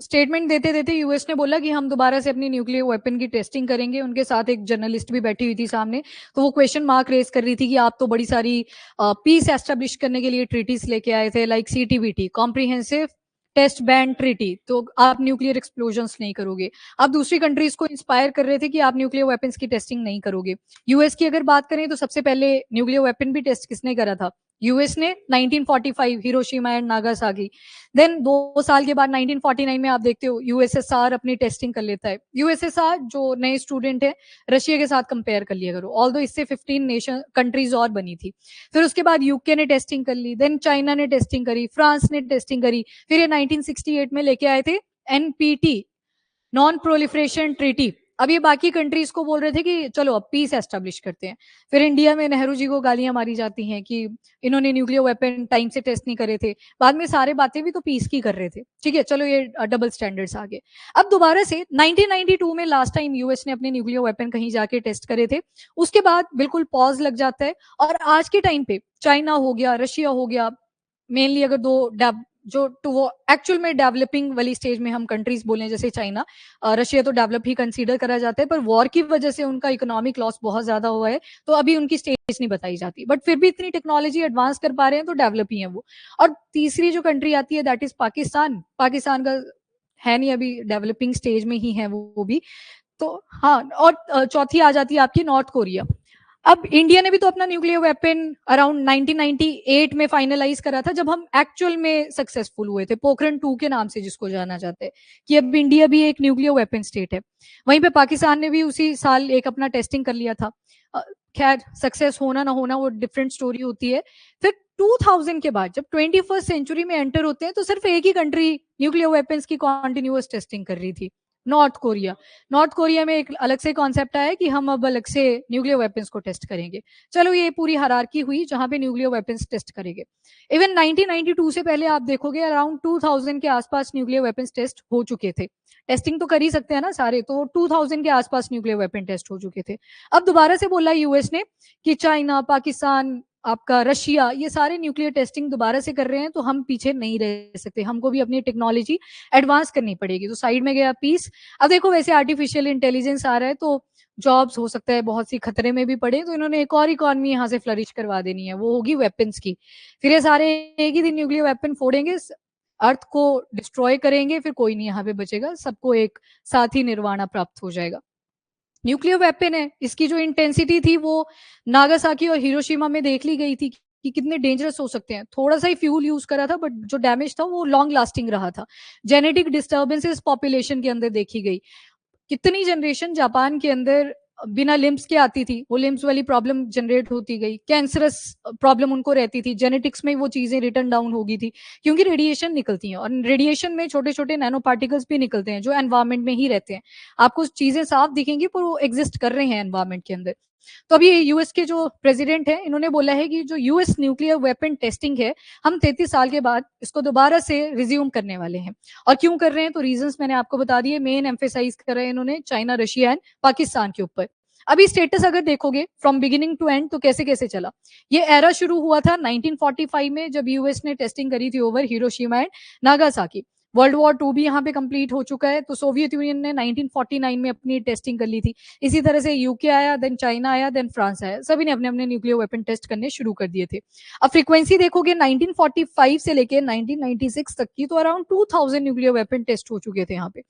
Statement देते देते US ने बोला कि हम दोबारा से अपनी न्यूक्लियर वेपन की टेस्टिंग करेंगे। उनके साथ एक जर्नलिस्ट भी बैठी हुई थी सामने, तो वो क्वेश्चन मार्क रेज कर रही थी कि आप तो बड़ी सारी पीस एस्टेब्लिश करने के लिए ट्रीटीज लेके आए थे, like CTBT, comprehensive test ban treaty, तो आप न्यूक्लियर एक्सप्लोजन्स नहीं करोगे। आप दूसरी कंट्रीज को इंस्पायर कर रहे थे कि आप न्यूक्लियर वेपन्स की टेस्टिंग नहीं करोगे। यूएस की अगर बात करें तो सबसे पहले न्यूक्लियर वेपन भी टेस्ट किसने करा था? यूएस ने, 1945, हिरोशिमा एंड नागासाकी। देन 2 साल के बाद 1949 में आप देखते हो यूएसएसआर अपनी टेस्टिंग कर लेता है। यूएसएसआर जो नए स्टूडेंट है, रशिया के साथ कंपेयर कर लिया करो, ऑल्दो इससे 15 नेशन कंट्रीज और बनी थी। फिर उसके बाद यूके ने टेस्टिंग कर ली, देन चाइना ने टेस्टिंग करी, फ्रांस ने टेस्टिंग करी, फिर ये 1968 में लेके आए थे एनपीटी, नॉन प्रोलिफरेशन ट्रीटी। अब ये बाकी कंट्रीज को बोल रहे थे कि चलो अब पीस एस्टेब्लिश करते हैं। फिर इंडिया में नेहरू जी को गालियां मारी जाती हैं कि इन्होंने न्यूक्लियर वेपन टाइम से टेस्ट नहीं करे थे। बाद में सारे बातें भी तो पीस की कर रहे थे। ठीक है, चलो ये डबल स्टैंडर्ड्स आ गए। अब दोबारा से 1992 में लास्ट टाइम यूएस ने अपने न्यूक्लियर वेपन कहीं जाके टेस्ट करे थे। उसके बाद बिल्कुल पॉज लग जाता है, और आज के टाइम पे चाइना हो गया, रशिया हो गया, मेनली अगर दो जो टू वो एक्चुअल में डेवलपिंग वाली स्टेज में हम कंट्रीज बोलें, जैसे चाइना, रशिया तो डेवलप ही कंसीडर करा जाता है, पर वॉर की वजह से उनका इकोनॉमिक लॉस बहुत ज्यादा हुआ है, तो अभी उनकी स्टेज नहीं बताई जाती, बट फिर भी इतनी टेक्नोलॉजी एडवांस कर पा रहे हैं तो डेवलप ही है वो। और तीसरी जो कंट्री आती है दैट इज पाकिस्तान। पाकिस्तान का है नहीं, अभी डेवलपिंग स्टेज में ही है वो भी। तो हाँ, और चौथी आ जाती है आपकी नॉर्थ कोरिया। अब इंडिया ने भी तो अपना न्यूक्लियर वेपन अराउंड 1998 में फाइनलाइज करा था, जब हम एक्चुअल में सक्सेसफुल हुए थे, पोखरण 2 के नाम से जिसको जाना जाता है, कि अब इंडिया भी एक न्यूक्लियर वेपन स्टेट है। वहीं पे पाकिस्तान ने भी उसी साल एक अपना टेस्टिंग कर लिया था। खैर, सक्सेस होना ना होना वो डिफरेंट स्टोरी होती है। फिर 2000 के बाद जब 21st सेंचुरी में एंटर होते हैं, तो सिर्फ एक ही कंट्री न्यूक्लियर वेपन्स की कॉन्टिन्यूअस टेस्टिंग कर रही थी, नॉर्थ कोरिया। नॉर्थ कोरिया में एक अलग से कॉन्सेप्ट आया कि हम अब अलग से न्यूक्लियर वेपन्स को टेस्ट करेंगे। चलो, ये पूरी हायरार्की हुई जहां पे न्यूक्लियर वेपन्स टेस्ट करेंगे। इवन 1992 से पहले आप देखोगे अराउंड 2000 के आसपास न्यूक्लियर वेपन्स टेस्ट हो चुके थे। टेस्टिंग तो कर ही सकते हैं ना सारे, तो 2000 के आसपास न्यूक्लियर वेपन टेस्ट हो चुके थे। अब दोबारा से बोला यूएस ने कि चाइना, पाकिस्तान, आपका रशिया, ये सारे न्यूक्लियर टेस्टिंग दोबारा से कर रहे हैं, तो हम पीछे नहीं रह सकते, हमको भी अपनी टेक्नोलॉजी एडवांस करनी पड़ेगी। तो साइड में गया पीस। अब देखो, वैसे आर्टिफिशियल इंटेलिजेंस आ रहा है, तो जॉब्स हो सकता है बहुत सी खतरे में भी पड़े, तो इन्होंने एक और इकॉनमी यहाँ से फ्लरिश करवा देनी है, वो होगी वेपन्स की। फिर ये सारे एक ही दिन न्यूक्लियर वेपन फोड़ेंगे, अर्थ को डिस्ट्रॉय करेंगे, फिर कोई नहीं यहाँ पे बचेगा, सबको एक साथ ही निर्वाणा प्राप्त हो जाएगा। न्यूक्लियर वेपन है, इसकी जो इंटेंसिटी थी वो नागासाकी और हिरोशिमा में देख ली गई थी कि कितने डेंजरस हो सकते हैं। थोड़ा सा ही फ्यूल यूज करा था, बट जो डैमेज था वो लॉन्ग लास्टिंग रहा था। जेनेटिक डिस्टर्बेंसेस पॉपुलेशन के अंदर देखी गई। कितनी जनरेशन जापान के अंदर बिना लिम्स के आती थी, वो लिम्स वाली प्रॉब्लम जनरेट होती गई, कैंसरस प्रॉब्लम उनको रहती थी, जेनेटिक्स में वो चीजें रिटर्न डाउन हो गई थी, क्योंकि रेडिएशन निकलती हैं, और रेडिएशन में छोटे छोटे नैनो पार्टिकल्स भी निकलते हैं जो एनवायरमेंट में ही रहते हैं। आपको चीजें साफ दिखेंगी पर वो एग्जिस्ट कर रहे हैं एनवायरमेंट के अंदर। तो अभी यूएस के जो प्रेसिडेंट है, इन्होंने बोला है कि जो यूएस न्यूक्लियर वेपन टेस्टिंग है, हम 33 साल के बाद इसको दोबारा से रिज्यूम करने वाले हैं। और क्यों कर रहे हैं, तो रीजंस मैंने आपको बता दिए। मेन एम्फेसाइज कर रहे हैं इन्होंने चाइना, रशिया एंड पाकिस्तान के ऊपर। अभी स्टेटस अगर देखोगे फ्रॉम बिगिनिंग टू एंड, तो कैसे कैसे चला। ये एरा शुरू हुआ था 1945 में, जब यूएस ने टेस्टिंग करी थी over Hiroshima and Nagasaki. World war 2 भी यहाँ पे कंप्लीट हो चुका है, तो सोवियत यूनियन ने 1949 में अपनी टेस्टिंग कर ली थी। इसी तरह से यूके आया, देन चाइना आया, देन फ्रांस आया, सभी ने अपने अपने न्यूक्लियर वेपन टेस्ट करने शुरू कर दिए थे। अब फ्रीक्वेंसी देखोगे 1945 से लेके 1996 तक की, तो अराउंड 2000 न्यूक्लियर वेपन टेस्ट हो चुके थे यहाँ पे।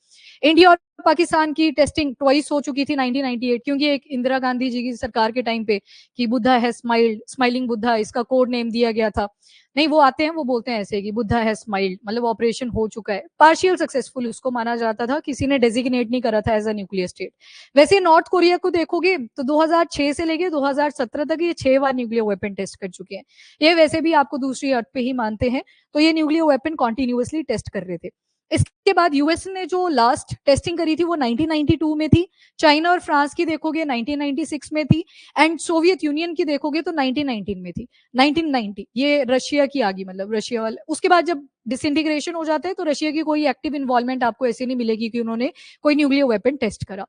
इंडिया और पाकिस्तान की टेस्टिंग ट्वाइस हो चुकी थी 1998, क्योंकि एक इंदिरा गांधी जी की सरकार के टाइम पे कि बुद्धा है स्माइल्ड, स्माइलिंग बुद्धा, इसका कोड नेम दिया गया था। नहीं, वो आते हैं, वो बोलते हैं ऐसे कि बुद्धा है स्माइल्ड, मतलब ऑपरेशन हो चुका है, पार्शियल सक्सेसफुल उसको माना जाता था, किसी ने डेजिग्नेट नहीं करा था एज अ न्यूक्लियर स्टेट। वैसे नॉर्थ कोरिया को देखोगे तो 2006 से लेके 2017 तक ये 6 बार न्यूक्लियर वेपन टेस्ट कर चुके हैं। ये वैसे भी आपको दूसरी अर्थ पे ही मानते हैं, तो ये न्यूक्लियर वेपन कॉन्टिन्यूअसली टेस्ट कर रहे थे। इसके बाद यूएस ने जो लास्ट टेस्टिंग करी थी वो 1992 में थी। चाइना और फ्रांस की देखोगे 1996 में थी, एंड सोवियत यूनियन की देखोगे तो 1919 में थी। 1990 ये रशिया की आ गई, मतलब रशिया वाले। उसके बाद जब डिसइंटीग्रेशन हो जाता है, तो रशिया की कोई एक्टिव इन्वॉल्वमेंट आपको ऐसे नहीं मिलेगी कि उन्होंने कोई न्यूक्लियर वेपन टेस्ट करा।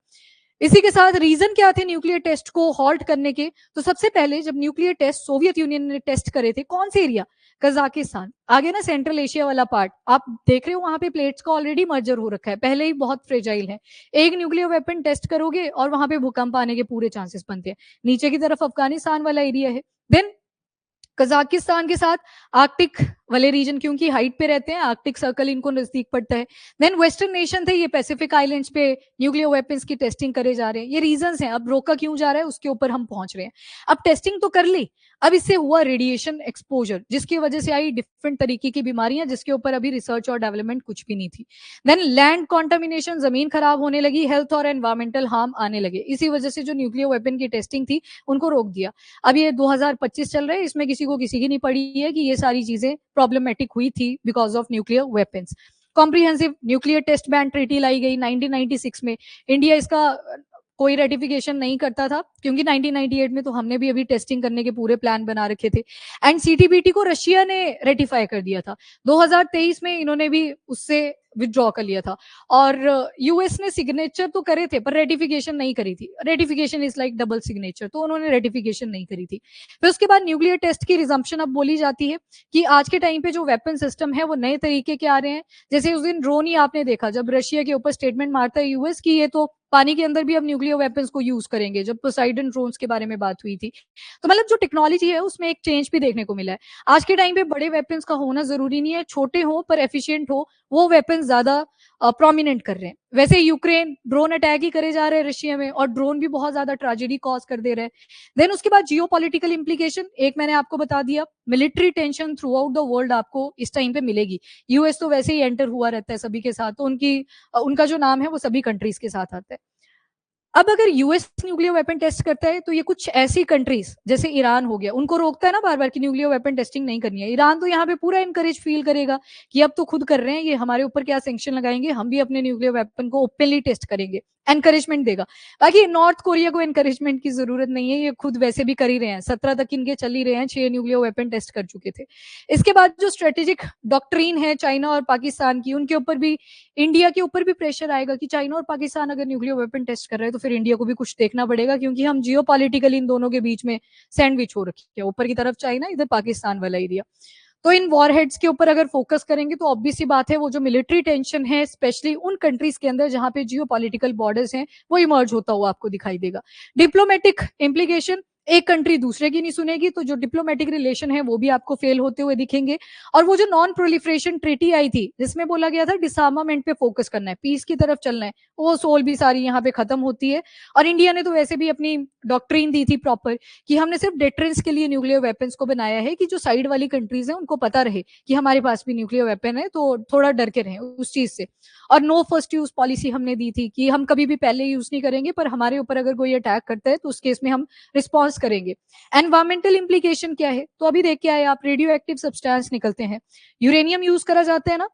इसी के साथ रीजन क्या थे न्यूक्लियर टेस्ट को हॉल्ट करने के, तो सबसे पहले जब न्यूक्लियर टेस्ट सोवियत यूनियन ने टेस्ट करे थे, कौन से एरिया, कजाकिस्तान आगे ना, सेंट्रल एशिया वाला पार्ट आप देख रहे हो, वहां पे प्लेट्स का ऑलरेडी मर्जर हो रखा है, पहले ही बहुत फ्रेजाइल है। एक न्यूक्लियर वेपन टेस्ट करोगे और वहां पे भूकंप आने के पूरे चांसेस बनते हैं। नीचे की तरफ अफगानिस्तान वाला एरिया है। देन कजाकिस्तान के साथ आर्कटिक वाले रीजन, क्योंकि हाइट पे रहते हैं, आर्कटिक सर्कल इनको नजदीक पड़ता है। देन वेस्टर्न नेशन थे, ये पैसिफिक आइलैंड्स पे न्यूक्लियर वेपन्स की टेस्टिंग करे जा रहे हैं। ये रीजंस हैं। अब रोका क्यों जा रहा है उसके ऊपर हम पहुंच रहे हैं। अब टेस्टिंग तो कर ली, अब इससे हुआ रेडिएशन एक्सपोजर, जिसकी वजह से आई डिफरेंट तरीके की बीमारियां, जिसके ऊपर अभी रिसर्च और डेवलपमेंट कुछ भी नहीं थी। देन लैंड कॉन्टामिनेशन, जमीन खराब होने लगी, हेल्थ और एनवायरमेंटल हार्म आने लगे। इसी वजह से जो न्यूक्लियर वेपन की टेस्टिंग थी उनको रोक दिया। अब ये 2025 चल रहा है, इसमें किसी को किसी की नहीं पड़ी है कि ये सारी चीजें प्रॉब्लमेटिक हुई थी because of nuclear weapons. Comprehensive Nuclear Test ban Treaty लाई गई 1996 में। इंडिया इसका कोई रेटिफिकेशन नहीं करता था, क्योंकि 1998 में तो हमने भी अभी टेस्टिंग करने के पूरे प्लान बना रखे थे। एंड सीटीबीटी को रशिया ने रेटिफाई कर दिया था 2023 में, इन्होंने भी उससे विथड्रॉ कर लिया था। और यूएस ने सिग्नेचर तो करे थे पर रेटिफिकेशन नहीं करी थी। Ratification is like double signature, तो उन्होंने रेटिफिकेशन नहीं करी थी। फिर उसके बाद न्यूक्लियर टेस्ट की रिजम्पशन अब बोली जाती है कि आज के टाइम पे जो वेपन सिस्टम है वो नए तरीके के आ रहे हैं। जैसे उस दिन ड्रोन ही आपने देखा, जब रशिया के ऊपर स्टेटमेंट मारता है यूएस की ये तो पानी के अंदर भी अब न्यूक्लियर वेपन्स को यूज करेंगे, जब पोसाइडन ड्रोन्स के बारे में बात हुई थी। तो मतलब जो टेक्नोलॉजी है उसमें एक चेंज भी देखने को मिला है। आज के टाइम पे बड़े वेपन्स का होना जरूरी नहीं है, छोटे हो पर एफिशिएंट हो, वो वेपन्स ज्यादा प्रोमिनेंट कर रहे हैं। वैसे यूक्रेन ड्रोन अटैक ही करे जा रहे हैं रशिया में, और ड्रोन भी बहुत ज्यादा ट्रेजेडी कॉज कर दे रहे हैं। देन उसके बाद जियो पॉलिटिकल इम्प्लीकेशन, एक मैंने आपको बता दिया, military tension through out the world आपको इस टाइम पे मिलेगी। यूएस तो वैसे ही एंटर हुआ रहता है सभी के साथ, तो उनका जो नाम है वो सभी कंट्रीज के साथ आता है। अब अगर यूएस न्यूक्लियर वेपन टेस्ट करता है तो ये कुछ ऐसी कंट्रीज जैसे ईरान हो गया, उनको रोकता है ना बार बार कि न्यूक्लियर वेपन टेस्टिंग नहीं करनी है। ईरान तो यहाँ पे पूरा इनकरेज फील करेगा कि अब तो खुद कर रहे हैं, ये हमारे ऊपर क्या सैंक्शन लगाएंगे, हम भी अपने न्यूक्लियर वेपन को ओपनली टेस्ट करेंगे, एनकरेजमेंट देगा। बाकी नॉर्थ कोरिया को एनकरेजमेंट की जरूरत नहीं है, ये खुद वैसे भी कर ही रहे हैं, 17 तक इनके चल ही रहे हैं, 6 न्यूक्लियर वेपन टेस्ट कर चुके थे। इसके बाद जो स्ट्रेटेजिक डॉक्ट्रीन है चाइना और पाकिस्तान की, उनके ऊपर भी, इंडिया के ऊपर भी प्रेशर आएगा कि चाइना और पाकिस्तान अगर न्यूक्लियर वेपन टेस्ट कर रहे हैं तो फिर इंडिया को भी कुछ देखना पड़ेगा, क्योंकि हम जियो पॉलिटिकली इन दोनों के बीच में सैंडविच हो रखे हैं, ऊपर की तरफ चाइना, इधर पाकिस्तान वाला एरिया। तो इन वॉरहेड्स के ऊपर अगर फोकस करेंगे तो ऑब्वियस सी बात है वो जो मिलिट्री टेंशन है स्पेशली उन कंट्रीज के अंदर जहां पे जियो पॉलिटिकल बॉर्डर्स हैं वो इमर्ज होता हुआ आपको दिखाई देगा। डिप्लोमेटिक इम्प्लीकेशन, एक कंट्री दूसरे की नहीं सुनेगी, तो जो डिप्लोमेटिक रिलेशन है वो भी आपको फेल होते हुए दिखेंगे। और वो जो नॉन प्रोलिफरेशन ट्रीटी आई थी जिसमें बोला गया था डिसआर्मामेंट पे फोकस करना है, पीस की तरफ चलना है, वो सोल भी सारी यहाँ पे खत्म होती है। और इंडिया ने तो वैसे भी अपनी डॉक्ट्रीन दी थी प्रॉपर कि हमने सिर्फ डेटरेंस के लिए न्यूक्लियर वेपन्स को बनाया है, कि जो साइड वाली कंट्रीज हैं उनको पता रहे कि हमारे पास भी न्यूक्लियर वेपन है, तो थोड़ा डर के रहें उस चीज से। और नो फर्स्ट यूज पॉलिसी हमने दी थी कि हम कभी भी पहले यूज नहीं करेंगे, पर हमारे ऊपर अगर कोई अटैक करता है तो उस केस में हम रिस्पॉन्स करेंगे। एनवायरमेंटल इम्प्लीकेशन क्या है, तो अभी देख के आए आप, रेडियो एक्टिव सब्सटेंस निकलते हैं, यूरेनियम यूज करा जाता है ना,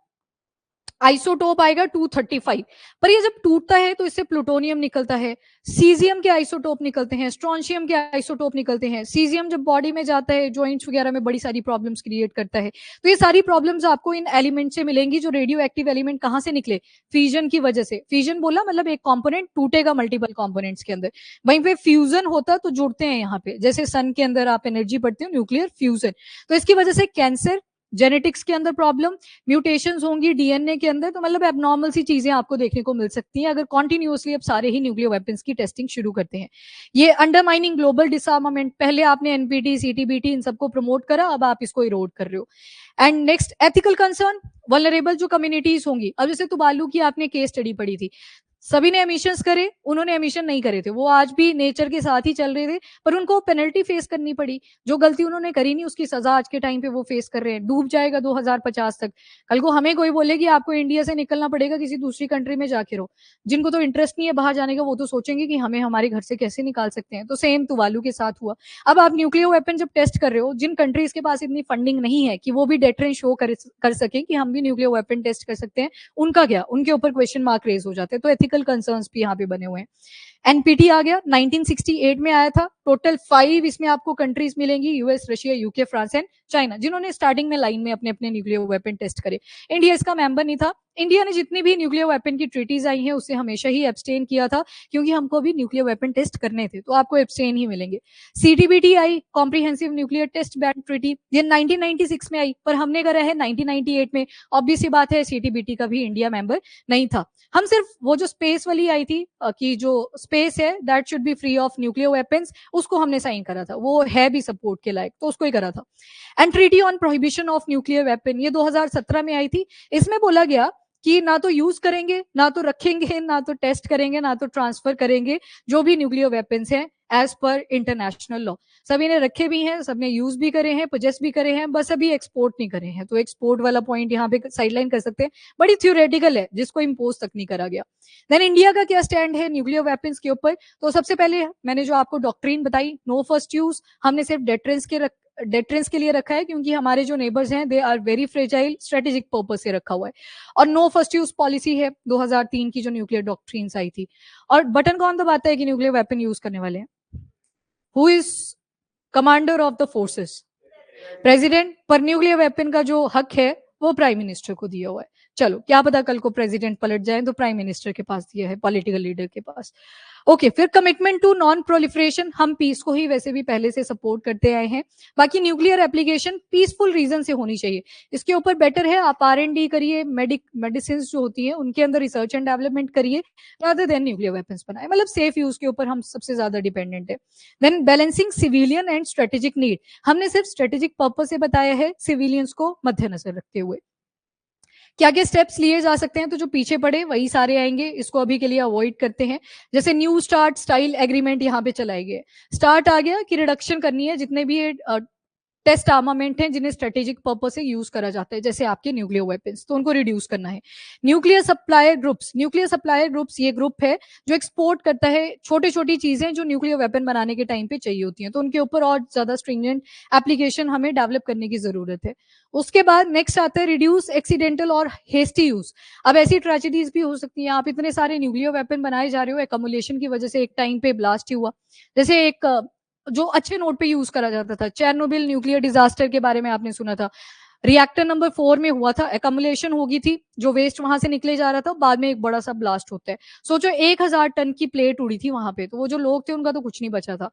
आइसोटोप आएगा 235, पर ये जब टूटता है तो इससे प्लूटोनियम निकलता है, सीजियम के आइसोटोप निकलते हैं, स्ट्रोंशियम के आइसोटोप निकलते हैं। सीजियम जब बॉडी में जाता है जॉइंट्स वगैरह में बड़ी सारी प्रॉब्लम्स क्रिएट करता है। तो ये सारी प्रॉब्लम्स आपको इन एलिमेंट से मिलेंगी। जो रेडियो एक्टिव एलिमेंट कहाँ से निकले, फ्यूजन की वजह से। फ्यूजन बोला मतलब एक कॉम्पोनेंट टूटेगा मल्टीपल कॉम्पोनेंट्स के अंदर, वहीं पे फ्यूजन होता तो जुड़ते हैं यहाँ पे, जैसे सन के अंदर आप एनर्जी पढ़ते हो, न्यूक्लियर फ्यूजन। तो इसकी वजह से कैंसर, जेनेटिक्स के अंदर प्रॉब्लम, म्यूटेशंस होंगी डीएनए के अंदर, तो मतलब एबनॉर्मल सी चीजें आपको देखने को मिल सकती हैं अगर कॉन्टिन्यूअसली अब सारे ही न्यूक्लियर वेपन्स की टेस्टिंग शुरू करते हैं। ये अंडरमाइनिंग ग्लोबल डिसआर्मामेंट, पहले आपने एनपीटी सीटीबीटी इन सबको प्रमोट करा, अब आप इसको इरोड कर रहे हो। And next ethical concern, vulnerable जो कम्युनिटीज होंगी। अब जैसे तुबालू की आपने केस स्टडी पढ़ी थी, सभी ने एमिशंस करे, उन्होंने एमिशन नहीं करे थे, वो आज भी नेचर के साथ ही चल रहे थे, पर उनको पेनल्टी फेस करनी पड़ी। जो गलती उन्होंने करी नहीं उसकी सजा आज के टाइम पे वो फेस कर रहे हैं, डूब जाएगा 2050 तक। कल को हमें कोई बोले कि आपको इंडिया से निकलना पड़ेगा, किसी दूसरी कंट्री में जाके रहो, जिनको तो इंटरेस्ट नहीं है बाहर जाने का वो तो सोचेंगे कि हमें हमारे घर से कैसे निकाल सकते हैं। तो सेम तुवालू के साथ हुआ। अब आप न्यूक्लियर वेपन जब टेस्ट कर रहे हो, जिन कंट्रीज के पास इतनी फंडिंग नहीं है कि वो भी डेटरेंस शो कर सके कि हम भी न्यूक्लियर वेपन टेस्ट कर सकते हैं, उनका क्या, उनके ऊपर क्वेश्चन मार्क रेज हो जाते हैं। तो एथिकल कंसर्न्स भी यहाँ पे बने हुए हैं। एनपीटी आ गया, 1968 में आया था, टोटल 5 इसमें आपको कंट्रीज मिलेंगी, US, Russia, UK, France and China, जिन्होंने स्टार्टिंग में लाइन में अपने अपने न्यूक्लियर वेपन टेस्ट करे। इंडिया इसका मेंबर नहीं था। इंडिया ने जितनी भी न्यूक्लियर वेपन की ट्रीटीज आई हैं उससे हमेशा ही एब्सटेन किया था, क्योंकि हमको भी न्यूक्लियर वेपन टेस्ट करने थे, तो आपको एब्सटेन ही मिलेंगे। सीटीबीटी आई, Comprehensive Nuclear Test ban Treaty, ये 1996 में आई, पर हमने करा है 1998 में। ऑब्वियस सी बात है सीटीबीटी का भी इंडिया मेंबर नहीं था। हम सिर्फ वो जो स्पेस वाली आई थी कि जो स्पेस है that should be free of nuclear weapons, उसको हमने साइन करा था, वो है भी सपोर्ट के लायक, तो उसको ही करा था। And treaty on prohibition of nuclear weapon, ये 2017 में आई थी। इसमें बोला गया कि ना तो यूज करेंगे, ना तो रखेंगे, ना तो टेस्ट करेंगे, ना तो ट्रांसफर करेंगे जो भी न्यूक्लियर वेपन्स हैं एज पर इंटरनेशनल लॉ। सभी ने रखे भी हैं, सबने यूज भी करे हैं, पोजेस भी करे हैं, बस अभी एक्सपोर्ट नहीं करे हैं। तो एक्सपोर्ट वाला पॉइंट यहाँ पे साइडलाइन कर सकते हैं, बड़ी थ्योरेटिकल है, जिसको इम्पोज तक नहीं करा गया। देन इंडिया का क्या स्टैंड है न्यूक्लियर वेपन्स के ऊपर? तो सबसे पहले मैंने जो आपको डॉक्ट्रिन बताई, नो फर्स्ट यूज, हमने सिर्फ डेटरेंस के लिए रखा है, क्योंकि हमारे जो नेबर्स हैं they are very fragile, strategic purpose से रखा हुआ है। और नो फर्स्ट यूज पॉलिसी है 2003 की जो न्यूक्लियर डॉक्ट्रिन्स आई थी। और बटन कौन दबाता है कि न्यूक्लियर वेपन यूज करने वाले हैं? Who is commander of the forces? President. पर न्यूक्लियर वेपन का जो हक है वो प्राइम मिनिस्टर को दिया हुआ है। चलो, क्या पता कल को प्रेसिडेंट पलट जाए तो प्राइम मिनिस्टर के पास दिया है, पॉलिटिकल लीडर के पास। ओके, फिर कमिटमेंट टू नॉन प्रोलिफरेशन, हम पीस को ही वैसे भी पहले से सपोर्ट करते आए हैं। बाकी न्यूक्लियर एप्लीकेशन पीसफुल रीजन से होनी चाहिए, इसके ऊपर बेटर है आप R&D करिए, मेडिसिन जो होती है उनके अंदर रिसर्च एंड डेवलपमेंट करिए, रादर देन न्यूक्लियर वेपन्स बनाए। मतलब सेफ यूज के ऊपर हम सबसे ज्यादा डिपेंडेंट है। Then balancing civilian and strategic need, हमने सिर्फ स्ट्रेटेजिक पर्पज से बताया है, सिविलियंस को मद्देनजर रखते हुए। क्या क्या स्टेप्स लिए जा सकते हैं? तो जो पीछे पड़े वही सारे आएंगे, इसको अभी के लिए अवॉइड करते हैं। जैसे न्यू स्टार्ट स्टाइल एग्रीमेंट यहाँ पे चलाए गए। स्टार्ट आ गया कि रिडक्शन करनी है जितने भी टेस्ट आर्मामेंट हैं जिन्हें स्ट्रेटेजिक पर्पज से यूज करा जाता है, जैसे आपके न्यूक्लियर वेपन्स, तो उनको रिड्यूस करना है। न्यूक्लियर सप्लायर ग्रुप्स ये ग्रुप है जो एक्सपोर्ट करता है छोटी छोटी चीजें जो न्यूक्लियर वेपन बनाने के टाइम पे चाहिए होती हैं, तो उनके ऊपर और ज्यादा स्ट्रिंजेंट एप्लीकेशन हमें डेवलप करने की जरूरत है। उसके बाद नेक्स्ट आता है रिड्यूस एक्सीडेंटल और हेस्टी यूज। अब ऐसी ट्रेजेडीज भी हो सकती है, आप इतने सारे न्यूक्लियर वेपन बनाए जा रहे हो, एकमुलेशन की वजह से एक टाइम पे ब्लास्ट हुआ, जैसे एक जो अच्छे नोट पे यूज करा जाता था, चेरनोबिल न्यूक्लियर डिजास्टर के बारे में आपने सुना था। रिएक्टर नंबर 4 में हुआ था, एकमुलेशन होगी थी, जो वेस्ट वहां से निकले जा रहा था, बाद में एक बड़ा सा ब्लास्ट होता है। सोचो 1000 टन की प्लेट उड़ी थी वहां पे, तो वो जो लोग थे उनका तो कुछ नहीं बचा था।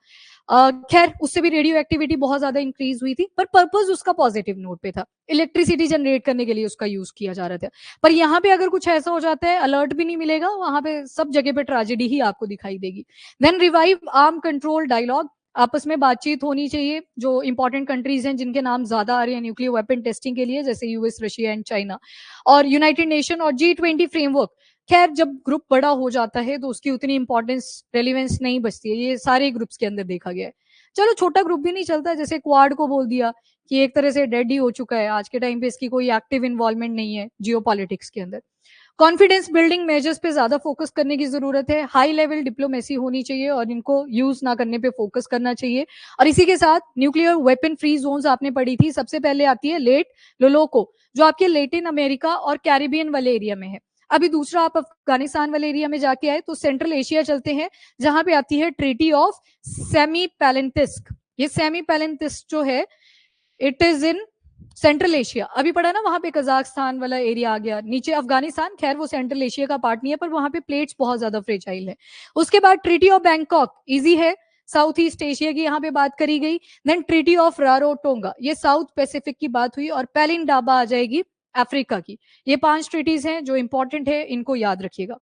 खैर उससे भी रेडियो एक्टिविटी बहुत ज्यादा इंक्रीज हुई थी, पर पर्पज उसका पॉजिटिव नोट पे था, इलेक्ट्रिसिटी जनरेट करने के लिए उसका यूज किया जा रहा था। पर यहाँ पे अगर कुछ ऐसा हो जाता है, अलर्ट भी नहीं मिलेगा, वहां पे सब जगह पे ट्रेजेडी ही आपको दिखाई देगी। Then revive arm control dialogue, आपस में बातचीत होनी चाहिए, जो इंपॉर्टेंट कंट्रीज हैं जिनके नाम ज्यादा आ रहे हैं न्यूक्लियर वेपन टेस्टिंग के लिए, जैसे यूएस, रशिया एंड चाइना, और यूनाइटेड नेशन और G20 फ्रेमवर्क। खैर जब ग्रुप बड़ा हो जाता है तो उसकी उतनी इंपॉर्टेंस रेलिवेंस नहीं बचती है, ये सारे ग्रुप्स के अंदर देखा गया है। चलो छोटा ग्रुप भी नहीं चलता, जैसे क्वाड को बोल दिया कि एक तरह से डेड ही हो चुका है, आज के टाइम पे इसकी कोई एक्टिव इन्वॉल्वमेंट नहीं है जियो पॉलिटिक्स के अंदर। कॉन्फिडेंस बिल्डिंग मेजर्स पे ज्यादा फोकस करने की जरूरत है, हाई लेवल डिप्लोमेसी होनी चाहिए और इनको यूज ना करने पे फोकस करना चाहिए। और इसी के साथ न्यूक्लियर वेपन फ्री जोन्स आपने पढ़ी थी, सबसे पहले आती है लेट लोलोको, जो आपके लैटिन अमेरिका और कैरिबियन वाले एरिया में है। अभी दूसरा आप अफगानिस्तान वाले एरिया में जाके आए तो सेंट्रल एशिया चलते हैं, जहां पे आती है ट्रीटी ऑफ सेमी पैलेंटिस्क। ये सेमी पैलेंटिस्क जो है it is in central Asia. अभी पढ़ा ना, वहां पे कजाकिस्तान वाला एरिया आ गया, नीचे अफगानिस्तान, खैर वो सेंट्रल एशिया का पार्ट नहीं है, पर वहां पे प्लेट्स बहुत ज्यादा फ्रेजाइल है। उसके बाद ट्रीटी ऑफ बैंकॉक, इजी है, साउथ ईस्ट एशिया की यहाँ पे बात करी गई। देन ट्रीटी ऑफ रारोटोंगा, ये साउथ पैसिफिक की बात हुई, और पैलिन डाबा आ जाएगी अफ्रीका की। ये 5 ट्रीटीज हैं जो इंपॉर्टेंट है, इनको याद रखिएगा।